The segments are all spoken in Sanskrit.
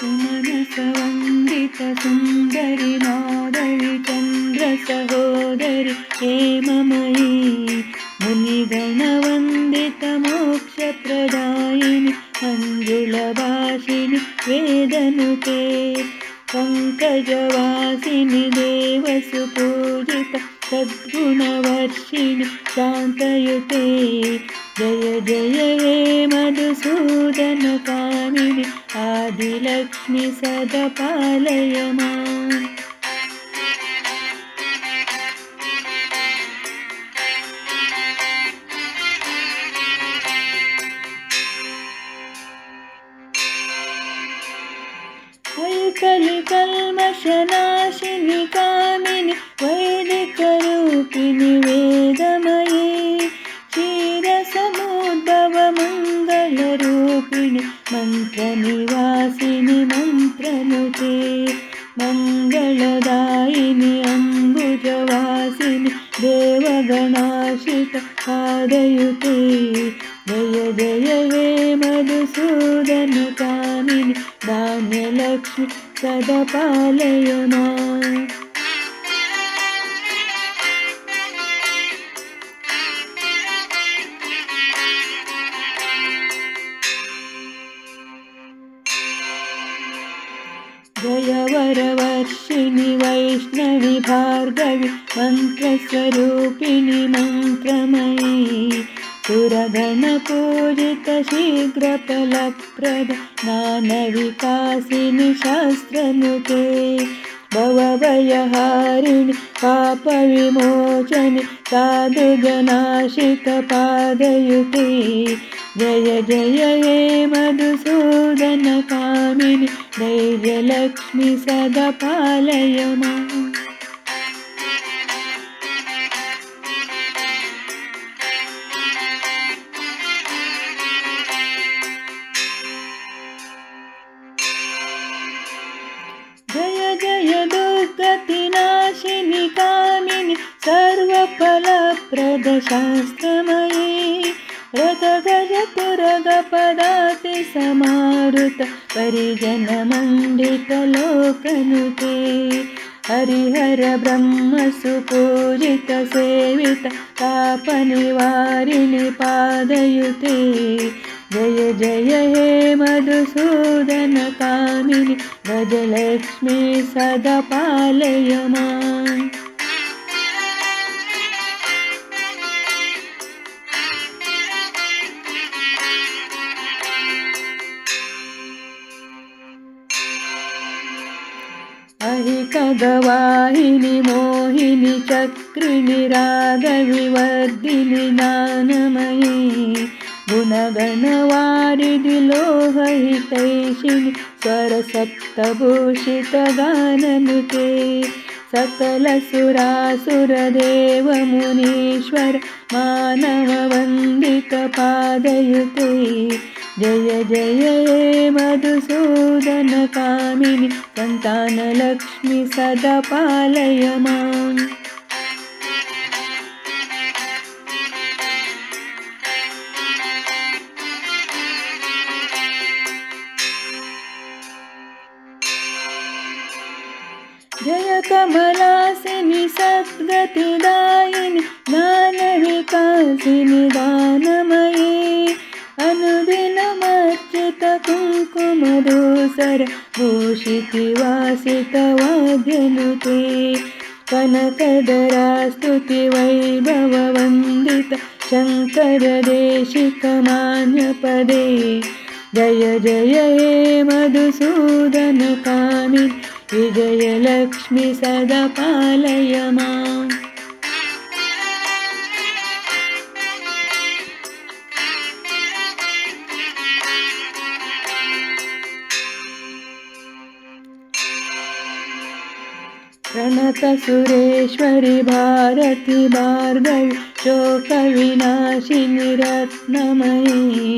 सुमनसवन्दित सुन्दरि माधवि चन्द्र सहोदरि हेममयी मुनिगणवन्दित मोक्षप्रदायिनि मञ्जुलभाषिणि वेदनुते पङ्कजवासिनि देवसुपूजित सद्गुणवर्षिणि शान्तयुते जय जय हे मधुसूदनकामिनि आदिलक्ष्मि सदा पालय माम्। कलिकल्मषनाशिनि कामिनि वैदिकरूपिणि वेदमयी क्षीरसमुद्भवमङ्गलरूपिणि मन्त्रनिवासिनि मन्त्रनुते मङ्गलदायिनि अम्बुजवासिनि देवगणाशित पादयुते जय जय हे मधुसूदनकामिनि धान्यलक्ष्मि सदा पालय माम्। जय वरवर्षिणि वैष्णवि भार्गवि मन्त्रस्वरूपिणि मन्त्रमयी सुरगणपूजित शीघ्रफलप्रद ज्ञानविकासिनि शास्त्रनुते भवभयहारिणि पापविमोचनि साधुजनाशितपादयुते जय जय हे मधुसूदनकामिनि धैर्यलक्ष्मि सदा पालय माम्। जय जय दुर्गतिनाशिनि कामिनि सर्वफलप्रद शास्त्रमयी रथगजतुरगपदाति समारुत परिजनमण्डित लोकनुते हरिहर ब्रह्म सुपूजित सेवित तापनिवारिणि पादयुते जय जय हे मधुसूदनकामिनि गजलक्ष्मि सदा पालय माम्। अहिकगवाहिनि मोहिनि चक्रिणि रागविवर्धिनि ज्ञानमयी गुणगणवारिधि लोहहितैषिणि स्वरसप्तभूषितगाननुते सकलसुरासुरदेवमुनीश्वर मानववन्दितपादयुते जय जय हे मधुसूदनकामिनि सन्तानलक्ष्मि सदा पालय माम्। जय कमलासिनि सद्गतिदायिनि ज्ञानविकासिनि दानमयी अनुदिनमर्चित कुङ्कुमधूसर भूषितिवासितवाद्यनुते कनकदरास्तुति वैभववन्दित शङ्करदेशिकमान्यपदे जय जय हे मधुसूदनकामिनि विजयलक्ष्मि सदा पालय माम्। प्रणत सुरेश्वरि भारति भार्गवि शोकविनाशिनि रत्नमयी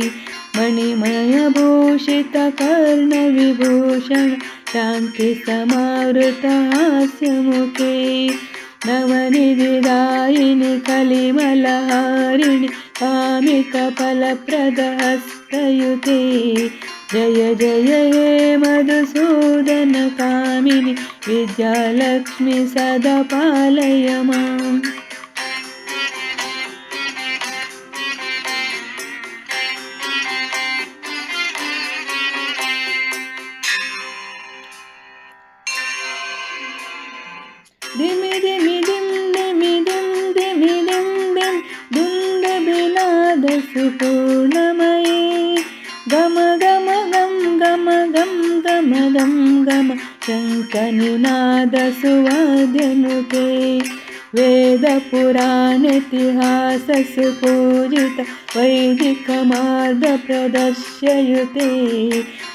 मणिमयभूषित कर्णविभूषण शान्ति समावृत हास्यमुखे नवनिधिदायिनि कलिमलहारिणि कामिकफलप्रदहस्तयुते जय जय हे मधुसूदनकामिनि विद्यालक्ष्मी सदा पालय माम् धिमि धिमि धिम धिमि धिम धिमि धिम धिम धुन्दबिनादसुपूर्णमये गम गम गम गम गम गम गम गम शङ्खनिनादसुवाद्यनुते वेदपुराणेतिहाससुपूजित वैदिकमार्गप्रदर्शयुते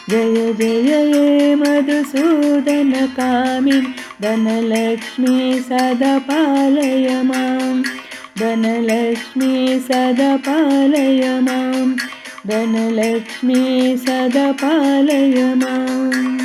जय जय हे मधुसूदनकामिनि धनलक्ष्मी सदा पालय माम् धनलक्ष्मी सदा पालय माम् धनलक्ष्मी सदा पालय माम्।